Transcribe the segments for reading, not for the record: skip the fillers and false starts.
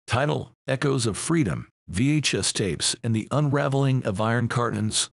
Title: Echoes of Freedom, VHS tapes and the unraveling of iron curtains.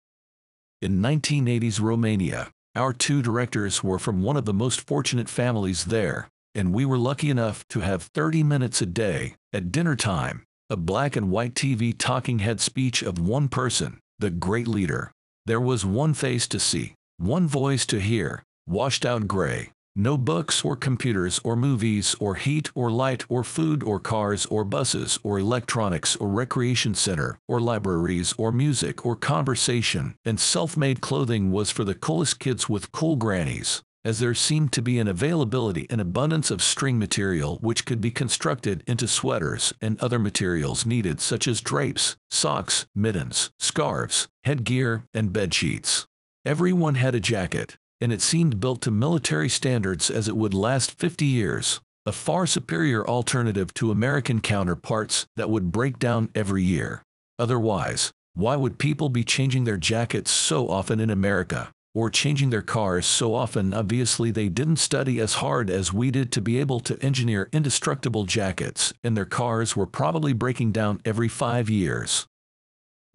In 1980s Romania, our two directors were from one of the most fortunate families there, and we were lucky enough to have 30 minutes a day, at dinner time, a black and white TV talking head speech of one person, the great leader. There was one face to see, one voice to hear, washed out gray. No books or computers or movies or heat or light or food or cars or buses or electronics or recreation center or libraries or music or conversation, and self-made clothing was for the coolest kids with cool grannies, as there seemed to be an availability and abundance of string material which could be constructed into sweaters and other materials needed such as drapes, socks, mittens, scarves, headgear, and bedsheets. Everyone had a jacket, and it seemed built to military standards as it would last 50 years, a far superior alternative to American counterparts that would break down every year. Otherwise, why would people be changing their jackets so often in America, or changing their cars so often? Obviously they didn't study as hard as we did to be able to engineer indestructible jackets, and their cars were probably breaking down every 5 years.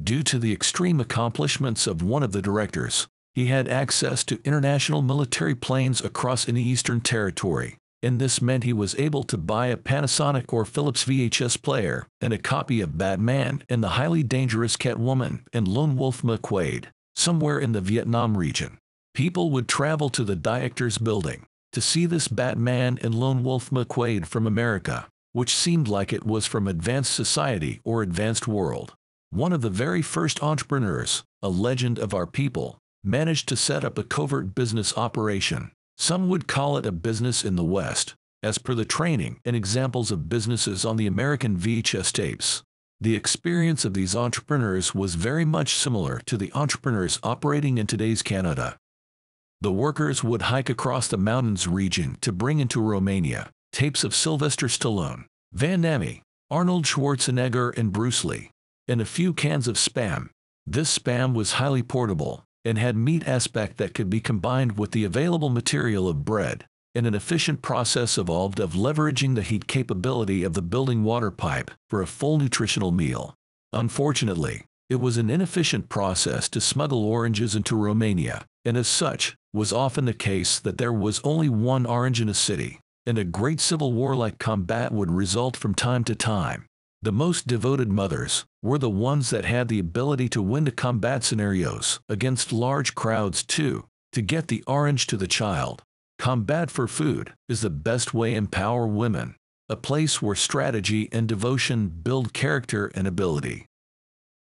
Due to the extreme accomplishments of one of the directors, he had access to international military planes across any Eastern territory, and this meant he was able to buy a Panasonic or Philips VHS player and a copy of Batman and the highly dangerous Catwoman and Lone Wolf McQuade, somewhere in the Vietnam region. People would travel to the director's building to see this Batman and Lone Wolf McQuade from America, which seemed like it was from advanced society or advanced world. One of the very first entrepreneurs, a legend of our people, managed to set up a covert business operation. Some would call it a business in the West, as per the training and examples of businesses on the American VHS tapes. The experience of these entrepreneurs was very much similar to the entrepreneurs operating in today's Canada. The workers would hike across the mountains region to bring into Romania tapes of Sylvester Stallone, Van Damme, Arnold Schwarzenegger and Bruce Lee, and a few cans of Spam. This Spam was highly portable and had meat aspect that could be combined with the available material of bread, and an efficient process evolved of leveraging the heat capability of the building water pipe for a full nutritional meal. Unfortunately, it was an inefficient process to smuggle oranges into Romania, and as such, was often the case that there was only one orange in a city, and a great civil war-like combat would result from time to time. The most devoted mothers were the ones that had the ability to win the combat scenarios against large crowds too, to get the orange to the child. Combat for food is the best way to empower women, a place where strategy and devotion build character and ability.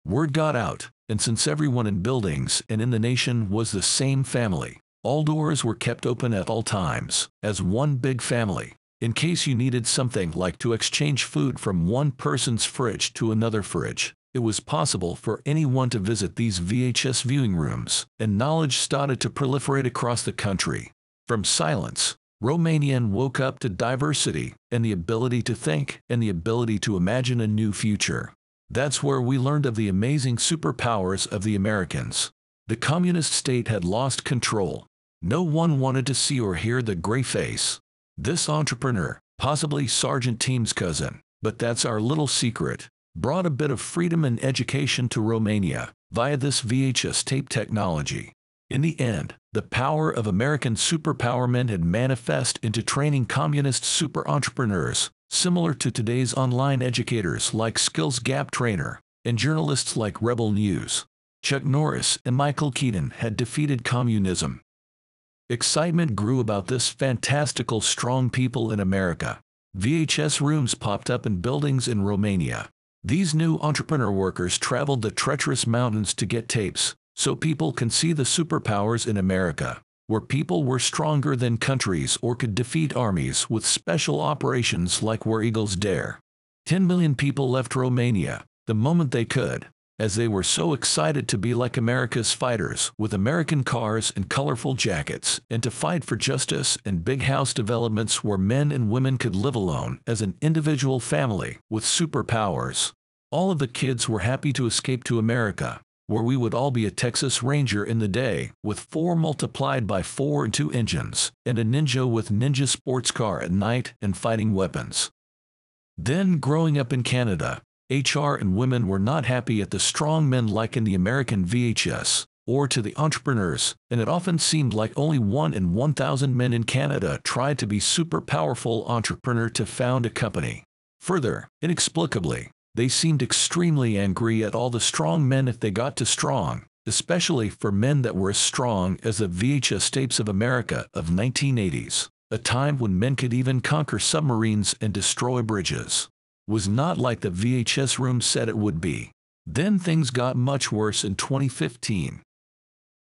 Word got out, and since everyone in buildings and in the nation was the same family, all doors were kept open at all times, as one big family. In case you needed something like to exchange food from one person's fridge to another fridge, it was possible for anyone to visit these VHS viewing rooms, and knowledge started to proliferate across the country. From silence, Romanian woke up to diversity and the ability to think and the ability to imagine a new future. That's where we learned of the amazing superpowers of the Americans. The communist state had lost control. No one wanted to see or hear the gray face. This entrepreneur, possibly Sergeant Team's cousin, but that's our little secret, brought a bit of freedom and education to Romania via this VHS tape technology. In the end, the power of American superpowermen had manifest into training communist super entrepreneurs, similar to today's online educators like Skills Gap Trainer, and journalists like Rebel News. Chuck Norris and Michael Keaton had defeated communism. Excitement grew about this fantastical strong people in America. VHS rooms popped up in buildings in Romania. These new entrepreneur workers traveled the treacherous mountains to get tapes, so people can see the superpowers in America, where people were stronger than countries or could defeat armies with special operations like Where Eagles Dare. 10 million people left Romania the moment they could, as they were so excited to be like America's fighters with American cars and colorful jackets, and to fight for justice and big house developments where men and women could live alone as an individual family with superpowers. All of the kids were happy to escape to America, where we would all be a Texas Ranger in the day with 4 multiplied by 4 and 2 engines, and a Ninja with Ninja sports car at night and fighting weapons. Then, growing up in Canada, HR and women were not happy at the strong men like in the American VHS, or to the entrepreneurs, and it often seemed like only 1 in 1,000 men in Canada tried to be super powerful entrepreneur to found a company. Further, inexplicably, they seemed extremely angry at all the strong men if they got too strong, especially for men that were as strong as the VHS tapes of America of 1980s, a time when men could even conquer submarines and destroy bridges. Was not like the VHS room said it would be. Then things got much worse in 2015.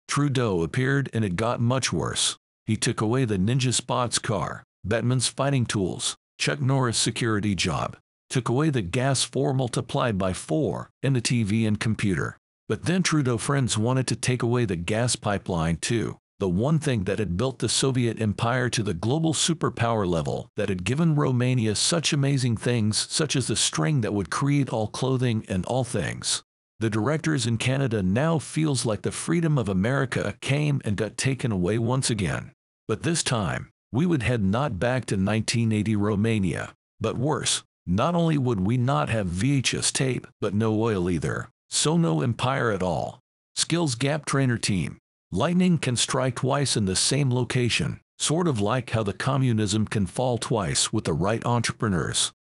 Trudeau appeared and it got much worse. He took away the Ninja Sports car, Batman's fighting tools, Chuck Norris' security job, took away the gas 4 multiplied by 4, and the TV and computer. But then Trudeau friends wanted to take away the gas pipeline too, the one thing that had built the Soviet Empire to the global superpower level, that had given Romania such amazing things such as the string that would create all clothing and all things. The directors in Canada now feels like the freedom of America came and got taken away once again. But this time, we would head not back to 1980 Romania, but worse, not only would we not have VHS tape, but no oil either, so no empire at all. Skills gap trainer team. Lightning can strike twice in the same location, sort of like how the communism can fall twice with the right entrepreneurs.